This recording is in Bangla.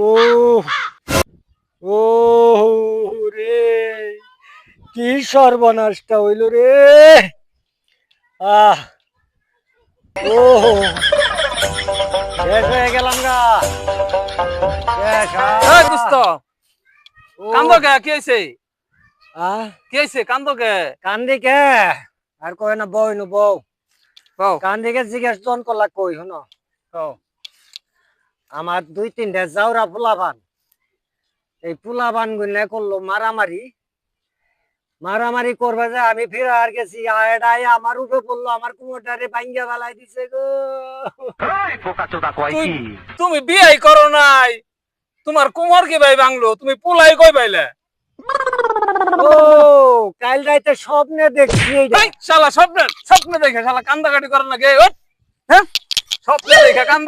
ও ও রে, কি সর্বনাশটা হইল রে। আহ ও শেষ হয়ে গেলাম গা। শেষ। এই দোস্ত কান্দো কে? কি হইছে? কি হইছে? কান্দো কে? কান্দি কে আর কয় না বই নু বউ কও কান্দিকে জিজ্ঞেস জন করলা কই শুনো। কও। আমার 2-3টা জাউরা পোলাপান, এই পোলাপান গুলা করলো মারামারি। মারামারি করবে যে আমি ফিরে আর গেছি, আয় আমার উপরে পড়লো, আমার কুমোটারে ভাঙ্গা ফেলাই দিছে গো। তুই তুমি বিয়াই করো নাই, তোমার কুমার কি ভাই বাংলো, তুমি পুলাই কই পাইলে? ও কাল রাইতে স্বপ্নে দেখছি এইটা। শালা স্বপ্নে স্বপ্নে দেখে শালা কান্দাকাটি করে না গে? হ্যাঁ, স্বপ্নে দেখে কান্দা